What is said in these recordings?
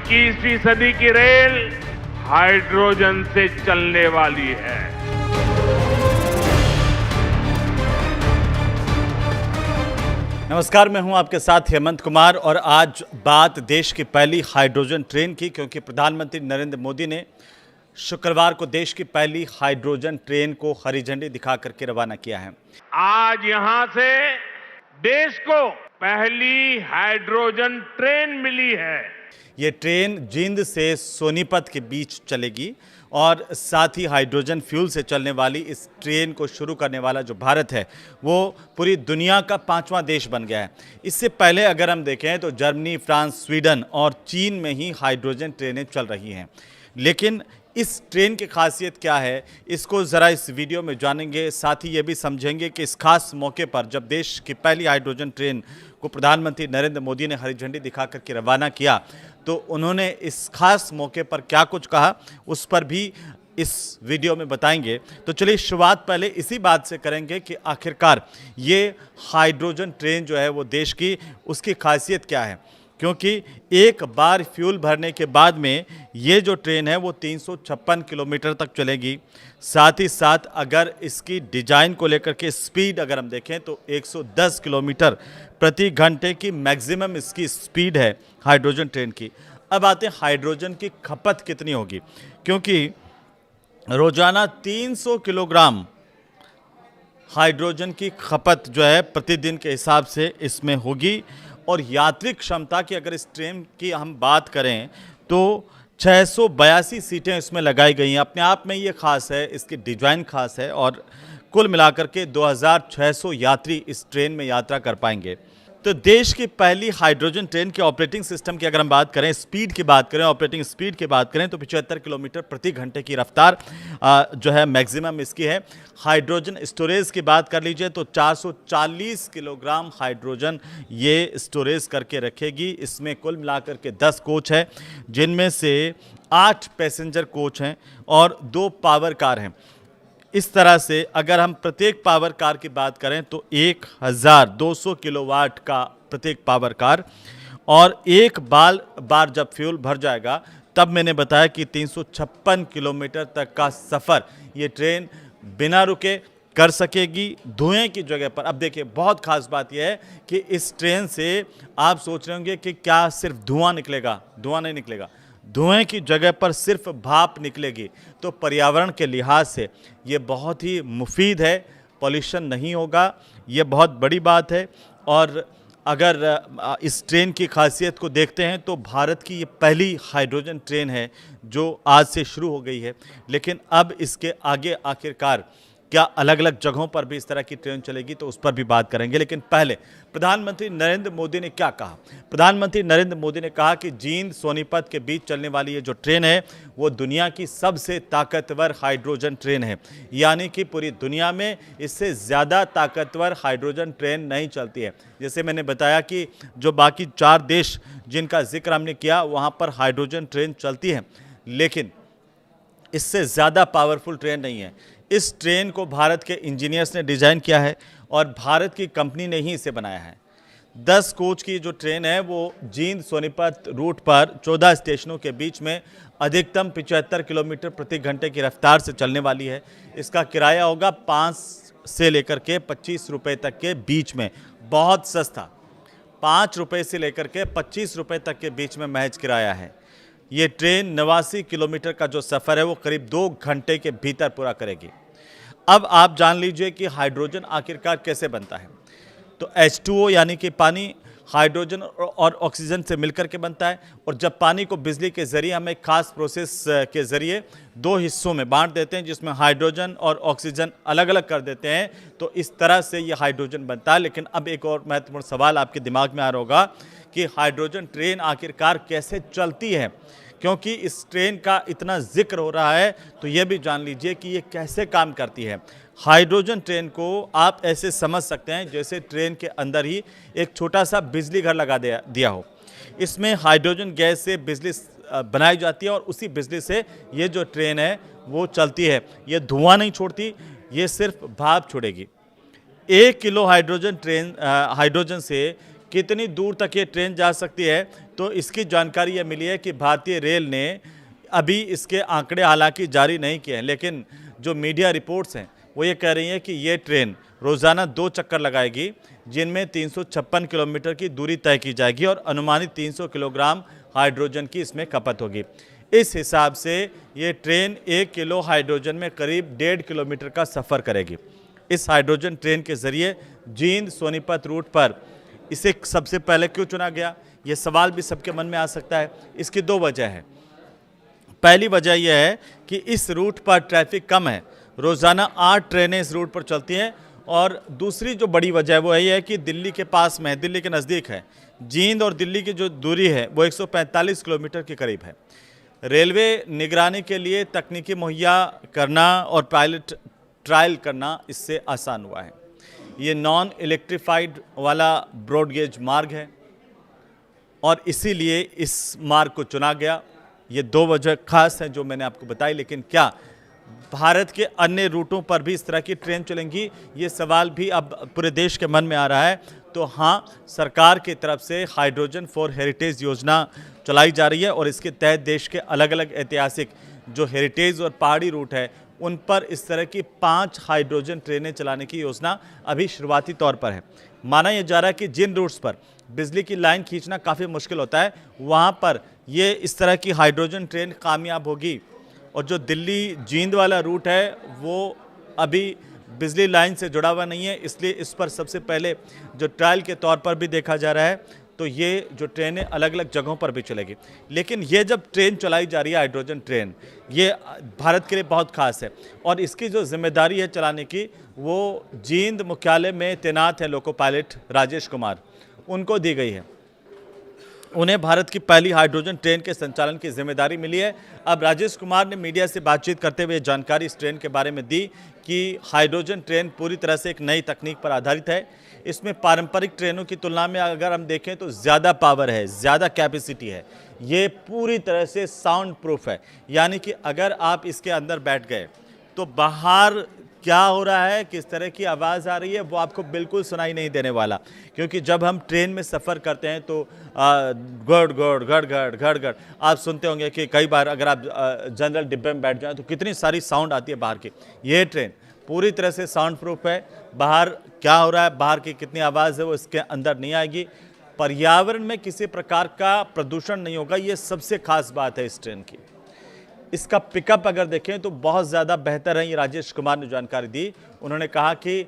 21वीं सदी की रेल हाइड्रोजन से चलने वाली है। नमस्कार, मैं हूं आपके साथ हेमंत कुमार और आज बात देश की पहली हाइड्रोजन ट्रेन की, क्योंकि प्रधानमंत्री नरेंद्र मोदी ने शुक्रवार को देश की पहली हाइड्रोजन ट्रेन को हरी झंडी दिखा करके रवाना किया है। आज यहां से देश को पहली हाइड्रोजन ट्रेन मिली है। ये ट्रेन जींद से सोनीपत के बीच चलेगी और साथ ही हाइड्रोजन फ्यूल से चलने वाली इस ट्रेन को शुरू करने वाला जो भारत है वो पूरी दुनिया का 5वां देश बन गया है। इससे पहले अगर हम देखें तो जर्मनी, फ्रांस, स्वीडन और चीन में ही हाइड्रोजन ट्रेनें चल रही हैं। लेकिन इस ट्रेन की खासियत क्या है, इसको ज़रा इस वीडियो में जानेंगे। साथ ही ये भी समझेंगे कि इस खास मौके पर जब देश की पहली हाइड्रोजन ट्रेन को प्रधानमंत्री नरेंद्र मोदी ने हरी झंडी दिखा करके रवाना किया तो उन्होंने इस खास मौके पर क्या कुछ कहा, उस पर भी इस वीडियो में बताएंगे। तो चलिए शुरुआत पहले इसी बात से करेंगे कि आखिरकार ये हाइड्रोजन ट्रेन जो है वो देश की, उसकी खासियत क्या है। क्योंकि एक बार फ्यूल भरने के बाद में ये जो ट्रेन है वो 356 किलोमीटर तक चलेगी। साथ ही साथ अगर इसकी डिज़ाइन को लेकर के स्पीड अगर हम देखें तो 110 किलोमीटर प्रति घंटे की मैक्सिमम इसकी स्पीड है हाइड्रोजन ट्रेन की। अब आते हैं हाइड्रोजन की खपत कितनी होगी, क्योंकि रोजाना 300 किलोग्राम हाइड्रोजन की खपत जो है प्रतिदिन के हिसाब से इसमें होगी। और यात्री क्षमता की अगर इस ट्रेन की हम बात करें तो 682 सीटें इसमें लगाई गई हैं। अपने आप में ये खास है, इसकी डिज़ाइन खास है और कुल मिलाकर के 2600 यात्री इस ट्रेन में यात्रा कर पाएंगे। तो देश की पहली हाइड्रोजन ट्रेन के ऑपरेटिंग सिस्टम की अगर हम बात करें, स्पीड की बात करें, ऑपरेटिंग स्पीड की बात करें तो 75 किलोमीटर प्रति घंटे की रफ्तार जो है मैक्सिमम इसकी है। हाइड्रोजन स्टोरेज की बात कर लीजिए तो 440 किलोग्राम हाइड्रोजन ये स्टोरेज करके रखेगी। इसमें कुल मिलाकर के 10 कोच है, जिनमें से 8 पैसेंजर कोच हैं और 2 पावर कार हैं। इस तरह से अगर हम प्रत्येक पावर कार की बात करें तो 1200 किलोवाट का प्रत्येक पावर कार, और एक बार जब फ्यूल भर जाएगा तब मैंने बताया कि 356 किलोमीटर तक का सफ़र ये ट्रेन बिना रुके कर सकेगी धुएं की जगह पर। अब देखिए बहुत खास बात यह है कि इस ट्रेन से आप सोच रहे होंगे कि क्या सिर्फ धुआं निकलेगा, धुआं नहीं निकलेगा, धुएं की जगह पर सिर्फ भाप निकलेगी। तो पर्यावरण के लिहाज से ये बहुत ही मुफीद है, पॉल्यूशन नहीं होगा, ये बहुत बड़ी बात है। और अगर इस ट्रेन की खासियत को देखते हैं तो भारत की ये पहली हाइड्रोजन ट्रेन है जो आज से शुरू हो गई है। लेकिन अब इसके आगे आखिरकार क्या अलग अलग जगहों पर भी इस तरह की ट्रेन चलेगी तो उस पर भी बात करेंगे। लेकिन पहले प्रधानमंत्री नरेंद्र मोदी ने क्या कहा। प्रधानमंत्री नरेंद्र मोदी ने कहा कि जींद सोनीपत के बीच चलने वाली ये जो ट्रेन है वो दुनिया की सबसे ताकतवर हाइड्रोजन ट्रेन है। यानी कि पूरी दुनिया में इससे ज़्यादा ताकतवर हाइड्रोजन ट्रेन नहीं चलती है। जैसे मैंने बताया कि जो बाकी 4 देश जिनका जिक्र हमने किया वहाँ पर हाइड्रोजन ट्रेन चलती है, लेकिन इससे ज़्यादा पावरफुल ट्रेन नहीं है। इस ट्रेन को भारत के इंजीनियर्स ने डिज़ाइन किया है और भारत की कंपनी ने ही इसे बनाया है। 10 कोच की जो ट्रेन है वो जींद सोनीपत रूट पर 14 स्टेशनों के बीच में अधिकतम 75 किलोमीटर प्रति घंटे की रफ्तार से चलने वाली है। इसका किराया होगा 5 से लेकर के 25 रुपये तक के बीच में, बहुत सस्ता, 5 रुपये से लेकर के 25 रुपये तक के बीच में महज किराया है। ये ट्रेन 89 किलोमीटर का जो सफ़र है वो करीब 2 घंटे के भीतर पूरा करेगी। अब आप जान लीजिए कि हाइड्रोजन आखिरकार कैसे बनता है। तो H2O यानी कि पानी हाइड्रोजन और ऑक्सीजन से मिलकर के बनता है, और जब पानी को बिजली के ज़रिए हम एक खास प्रोसेस के ज़रिए 2 हिस्सों में बांट देते हैं जिसमें हाइड्रोजन और ऑक्सीजन अलग अलग कर देते हैं, तो इस तरह से ये हाइड्रोजन बनता है। लेकिन अब एक और महत्वपूर्ण सवाल आपके दिमाग में आ रहा होगा कि हाइड्रोजन ट्रेन आखिरकार कैसे चलती है। क्योंकि इस ट्रेन का इतना जिक्र हो रहा है तो ये भी जान लीजिए कि ये कैसे काम करती है। हाइड्रोजन ट्रेन को आप ऐसे समझ सकते हैं जैसे ट्रेन के अंदर ही एक छोटा सा बिजली घर लगा दिया हो। इसमें हाइड्रोजन गैस से बिजली बनाई जाती है और उसी बिजली से ये जो ट्रेन है वो चलती है। ये धुआं नहीं छोड़ती, ये सिर्फ भाप छोड़ेगी। 1 किलो हाइड्रोजन से कितनी दूर तक ये ट्रेन जा सकती है, तो इसकी जानकारी ये मिली है कि भारतीय रेल ने अभी इसके आंकड़े हालांकि जारी नहीं किए हैं, लेकिन जो मीडिया रिपोर्ट्स हैं वो ये कह रही हैं कि ये ट्रेन रोज़ाना 2 चक्कर लगाएगी, जिनमें 356 किलोमीटर की दूरी तय की जाएगी और अनुमानित 300 किलोग्राम हाइड्रोजन की इसमें खपत होगी। इस हिसाब से ये ट्रेन 1 किलो हाइड्रोजन में करीब 1.5 किलोमीटर का सफ़र करेगी। इस हाइड्रोजन ट्रेन के जरिए जींद सोनीपत रूट पर इसे सबसे पहले क्यों चुना गया, ये सवाल भी सबके मन में आ सकता है। इसकी 2 वजह है। पहली वजह यह है कि इस रूट पर ट्रैफिक कम है, रोज़ाना 8 ट्रेनें इस रूट पर चलती हैं, और दूसरी जो बड़ी वजह है वो यही है कि दिल्ली के पास में है, दिल्ली के नज़दीक है। जींद और दिल्ली की जो दूरी है वो 145 किलोमीटर के करीब है। रेलवे निगरानी के लिए तकनीकी मुहैया करना और पायलट ट्रायल करना इससे आसान हुआ है। ये नॉन इलेक्ट्रिफाइड वाला ब्रॉडगेज मार्ग है और इसीलिए इस मार्ग को चुना गया। ये 2 वजह खास हैं जो मैंने आपको बताई, लेकिन क्या भारत के अन्य रूटों पर भी इस तरह की ट्रेन चलेंगी, ये सवाल भी अब पूरे देश के मन में आ रहा है। तो हाँ, सरकार की तरफ से हाइड्रोजन फॉर हेरिटेज योजना चलाई जा रही है और इसके तहत देश के अलग अलग ऐतिहासिक जो हेरिटेज और पहाड़ी रूट है उन पर इस तरह की 5 हाइड्रोजन ट्रेनें चलाने की योजना अभी शुरुआती तौर पर है। माना यह जा रहा है कि जिन रूट्स पर बिजली की लाइन खींचना काफ़ी मुश्किल होता है, वहाँ पर ये इस तरह की हाइड्रोजन ट्रेन कामयाब होगी। और जो दिल्ली जींद वाला रूट है वो अभी बिजली लाइन से जुड़ा हुआ नहीं है, इसलिए इस पर सबसे पहले जो ट्रायल के तौर पर भी देखा जा रहा है। तो ये जो ट्रेनें अलग अलग जगहों पर भी चलेगी, लेकिन ये जब ट्रेन चलाई जा रही है हाइड्रोजन ट्रेन, ये भारत के लिए बहुत खास है और इसकी जो जिम्मेदारी है चलाने की वो जींद मुख्यालय में तैनात है लोको पायलट राजेश कुमार, उनको दी गई है। उन्हें भारत की पहली हाइड्रोजन ट्रेन के संचालन की जिम्मेदारी मिली है। अब राजेश कुमार ने मीडिया से बातचीत करते हुए जानकारी इस ट्रेन के बारे में दी कि हाइड्रोजन ट्रेन पूरी तरह से एक नई तकनीक पर आधारित है। इसमें पारंपरिक ट्रेनों की तुलना में अगर हम देखें तो ज़्यादा पावर है, ज़्यादा कैपेसिटी है। ये पूरी तरह से साउंड प्रूफ है, यानी कि अगर आप इसके अंदर बैठ गए तो बाहर क्या हो रहा है, किस तरह की आवाज़ आ रही है, वो आपको बिल्कुल सुनाई नहीं देने वाला। क्योंकि जब हम ट्रेन में सफ़र करते हैं तो गड़ गड़ गड़ गड़ गड़ गड़ आप सुनते होंगे कि कई बार अगर आप जनरल डिब्बे में बैठ जाएं तो कितनी सारी साउंड आती है बाहर की। ये ट्रेन पूरी तरह से साउंड प्रूफ है, बाहर क्या हो रहा है, बाहर की कितनी आवाज़ है वो इसके अंदर नहीं आएगी। पर्यावरण में किसी प्रकार का प्रदूषण नहीं होगा, ये सबसे खास बात है इस ट्रेन की। इसका पिकअप अगर देखें तो बहुत ज़्यादा बेहतर है, ये राजेश कुमार ने जानकारी दी। उन्होंने कहा कि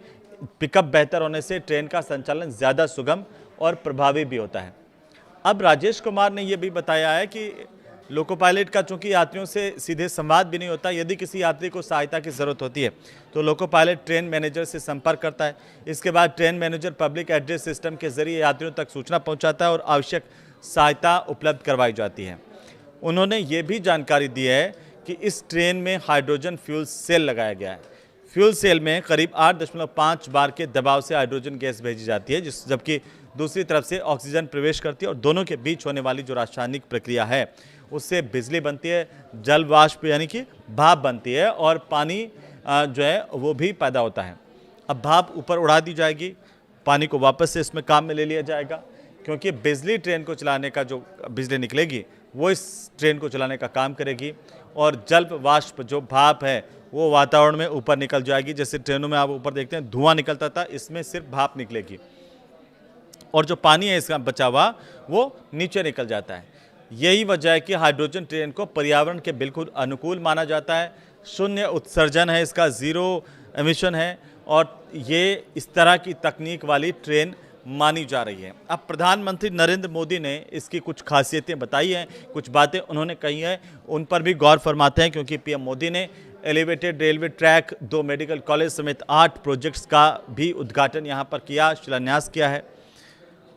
पिकअप बेहतर होने से ट्रेन का संचालन ज़्यादा सुगम और प्रभावी भी होता है। अब राजेश कुमार ने यह भी बताया है कि लोको पायलट का चूँकि यात्रियों से सीधे संवाद भी नहीं होता, यदि किसी यात्री को सहायता की ज़रूरत होती है तो लोको पायलट ट्रेन मैनेजर से संपर्क करता है। इसके बाद train manager public address system के जरिए यात्रियों तक सूचना पहुँचाता है और आवश्यक सहायता उपलब्ध करवाई जाती है। उन्होंने ये भी जानकारी दी है कि इस ट्रेन में हाइड्रोजन फ्यूल सेल लगाया गया है। फ्यूल सेल में करीब 8.5 बार के दबाव से हाइड्रोजन गैस भेजी जाती है, जबकि दूसरी तरफ से ऑक्सीजन प्रवेश करती है और दोनों के बीच होने वाली जो रासायनिक प्रक्रिया है उससे बिजली बनती है, जल वाष्प यानी कि भाप बनती है और पानी जो है वो भी पैदा होता है। अब भाप ऊपर उड़ा दी जाएगी, पानी को वापस से इसमें काम में ले लिया जाएगा, क्योंकि बिजली ट्रेन को चलाने का जो बिजली निकलेगी वो इस ट्रेन को चलाने का काम करेगी और जल वाष्प जो भाप है वो वातावरण में ऊपर निकल जाएगी। जैसे ट्रेनों में आप ऊपर देखते हैं धुआं निकलता था, इसमें सिर्फ भाप निकलेगी और जो पानी है इसका बचा हुआ वो नीचे निकल जाता है। यही वजह है कि हाइड्रोजन ट्रेन को पर्यावरण के बिल्कुल अनुकूल माना जाता है। शून्य उत्सर्जन है इसका, ज़ीरो एमिशन है और ये इस तरह की तकनीक वाली ट्रेन मानी जा रही है। अब प्रधानमंत्री नरेंद्र मोदी ने इसकी कुछ खासियतें बताई हैं, कुछ बातें उन्होंने कही हैं, उन पर भी गौर फरमाते हैं, क्योंकि पीएम मोदी ने elevated railway track, 2 medical college समेत 8 प्रोजेक्ट्स का भी उद्घाटन यहाँ पर किया, शिलान्यास किया है।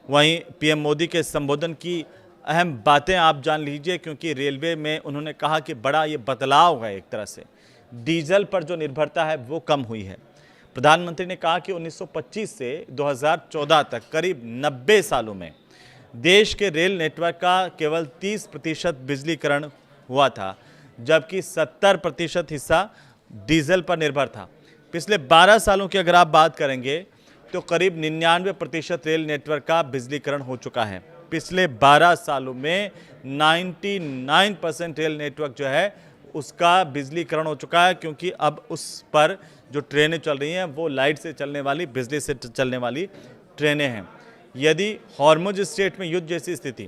वहीं पीएम मोदी के संबोधन की अहम बातें आप जान लीजिए, क्योंकि रेलवे में उन्होंने कहा कि बड़ा ये बदलाव है, एक तरह से डीजल पर जो निर्भरता है वो कम हुई है। प्रधानमंत्री ने कहा कि 1925 से 2014 तक करीब 90 सालों में देश के रेल नेटवर्क का केवल 30% बिजलीकरण हुआ था, जबकि 70% हिस्सा डीजल पर निर्भर था। पिछले 12 सालों की अगर आप बात करेंगे तो करीब 99% रेल नेटवर्क का बिजलीकरण हो चुका है। पिछले 12 सालों में 99% रेल नेटवर्क जो है उसका बिजलीकरण हो चुका है, क्योंकि अब उस पर जो ट्रेनें चल रही हैं वो लाइट से चलने वाली, बिजली से चलने वाली ट्रेनें हैं। यदि हॉर्मुज स्ट्रेट में युद्ध जैसी स्थिति,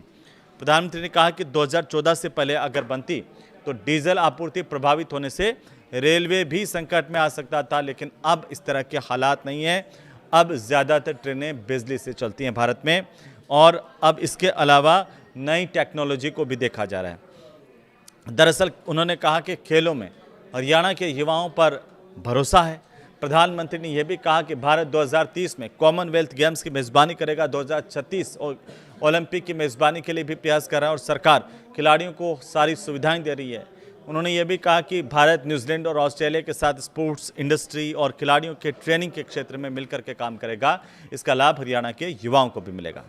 प्रधानमंत्री ने कहा कि 2014 से पहले अगर बनती तो डीजल आपूर्ति प्रभावित होने से रेलवे भी संकट में आ सकता था, लेकिन अब इस तरह के हालात नहीं हैं। अब ज़्यादातर ट्रेनें बिजली से चलती हैं भारत में, और अब इसके अलावा नई टेक्नोलॉजी को भी देखा जा रहा है। दरअसल उन्होंने कहा कि खेलों में हरियाणा के युवाओं पर भरोसा है। प्रधानमंत्री ने यह भी कहा कि भारत 2030 में कॉमनवेल्थ गेम्स की मेज़बानी करेगा, 2036 ओलंपिक की मेज़बानी के लिए भी प्रयास कर रहा है और सरकार खिलाड़ियों को सारी सुविधाएं दे रही है। उन्होंने ये भी कहा कि भारत न्यूजीलैंड और ऑस्ट्रेलिया के साथ स्पोर्ट्स इंडस्ट्री और खिलाड़ियों के ट्रेनिंग के क्षेत्र में मिलकर के काम करेगा। इसका लाभ हरियाणा के युवाओं को भी मिलेगा।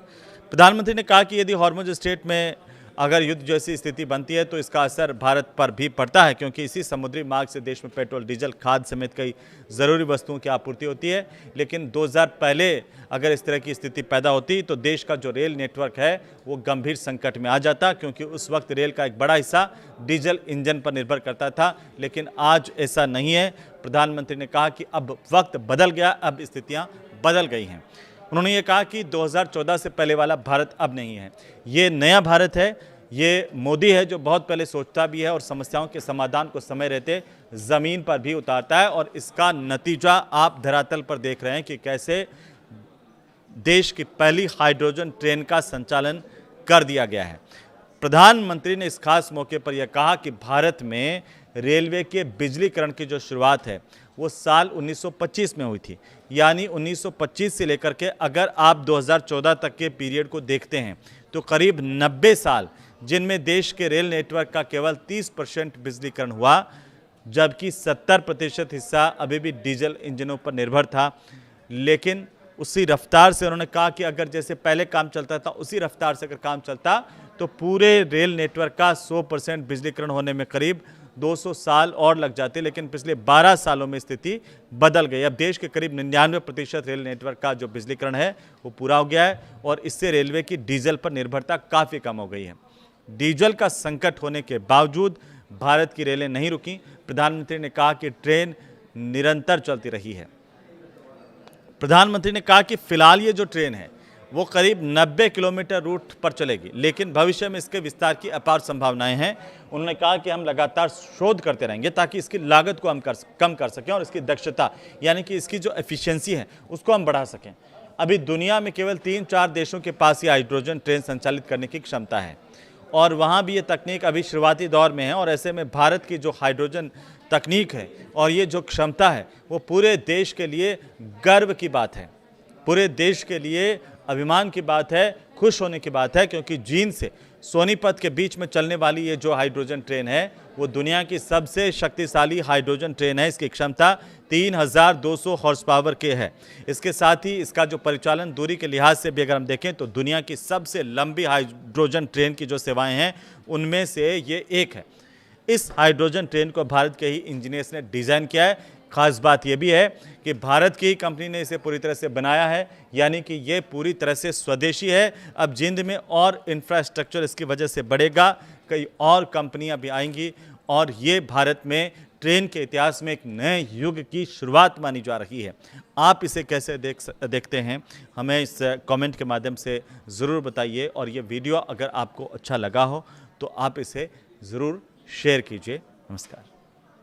प्रधानमंत्री ने कहा कि यदि हॉर्मुज स्ट्रेट में अगर युद्ध जैसी स्थिति बनती है तो इसका असर भारत पर भी पड़ता है, क्योंकि इसी समुद्री मार्ग से देश में पेट्रोल, डीजल, खाद समेत कई ज़रूरी वस्तुओं की आपूर्ति होती है। लेकिन 2000 पहले अगर इस तरह की स्थिति पैदा होती तो देश का जो रेल नेटवर्क है वो गंभीर संकट में आ जाता, क्योंकि उस वक्त रेल का एक बड़ा हिस्सा डीजल इंजन पर निर्भर करता था। लेकिन आज ऐसा नहीं है। प्रधानमंत्री ने कहा कि अब वक्त बदल गया, अब स्थितियाँ बदल गई हैं। उन्होंने ये कहा कि 2014 से पहले वाला भारत अब नहीं है, ये नया भारत है। ये मोदी है जो बहुत पहले सोचता भी है और समस्याओं के समाधान को समय रहते ज़मीन पर भी उतारता है, और इसका नतीजा आप धरातल पर देख रहे हैं कि कैसे देश की पहली हाइड्रोजन ट्रेन का संचालन कर दिया गया है। प्रधानमंत्री ने इस खास मौके पर यह कहा कि भारत में रेलवे के बिजलीकरण की जो शुरुआत है वो साल 1925 में हुई थी। यानी 1925 से लेकर के अगर आप 2014 तक के पीरियड को देखते हैं तो करीब 90 साल जिनमें देश के रेल नेटवर्क का केवल 30% बिजलीकरण हुआ, जबकि 70% हिस्सा अभी भी डीजल इंजनों पर निर्भर था। लेकिन उसी रफ्तार से उन्होंने कहा कि अगर जैसे पहले काम चलता था उसी रफ्तार से अगर काम चलता तो पूरे रेल नेटवर्क का 100% बिजलीकरण होने में करीब 200 साल और लग जाते। लेकिन पिछले 12 सालों में स्थिति बदल गई। अब देश के करीब 99% रेल नेटवर्क का जो बिजलीकरण है वो पूरा हो गया है, और इससे रेलवे की डीजल पर निर्भरता काफ़ी कम हो गई है। डीजल का संकट होने के बावजूद भारत की रेलें नहीं रुकी। प्रधानमंत्री ने कहा कि ट्रेन निरंतर चलती रही है। प्रधानमंत्री ने कहा कि फिलहाल ये जो ट्रेन है वो करीब 90 किलोमीटर रूट पर चलेगी, लेकिन भविष्य में इसके विस्तार की अपार संभावनाएं हैं। उन्होंने कहा कि हम लगातार शोध करते रहेंगे ताकि इसकी लागत को हम कम कर सकें और इसकी दक्षता यानी कि इसकी जो एफिशिएंसी है उसको हम बढ़ा सकें। अभी दुनिया में केवल 3-4 देशों के पास ही हाइड्रोजन ट्रेन संचालित करने की क्षमता है, और वहाँ भी ये तकनीक अभी शुरुआती दौर में है। और ऐसे में भारत की जो हाइड्रोजन तकनीक है और ये जो क्षमता है वो पूरे देश के लिए गर्व की बात है, पूरे देश के लिए अभिमान की बात है, खुश होने की बात है, क्योंकि जींद से सोनीपत के बीच में चलने वाली ये जो हाइड्रोजन ट्रेन है वो दुनिया की सबसे शक्तिशाली हाइड्रोजन ट्रेन है। इसकी क्षमता 3200 हॉर्स पावर के है। इसके साथ ही इसका जो परिचालन दूरी के लिहाज से भी अगर हम देखें तो दुनिया की सबसे लंबी हाइड्रोजन ट्रेन की जो सेवाएं हैं उनमें से ये एक है। इस हाइड्रोजन ट्रेन को भारत के ही इंजीनियर्स ने डिज़ाइन किया है। खास बात यह भी है कि भारत की ही कंपनी ने इसे पूरी तरह से बनाया है, यानी कि ये पूरी तरह से स्वदेशी है। अब जिंद में और इंफ्रास्ट्रक्चर इसकी वजह से बढ़ेगा, कई और कंपनियां भी आएंगी, और ये भारत में ट्रेन के इतिहास में एक नए युग की शुरुआत मानी जा रही है। आप इसे कैसे देखते हैं, हमें इस कमेंट के माध्यम से ज़रूर बताइए, और ये वीडियो अगर आपको अच्छा लगा हो तो आप इसे ज़रूर शेयर कीजिए। नमस्कार।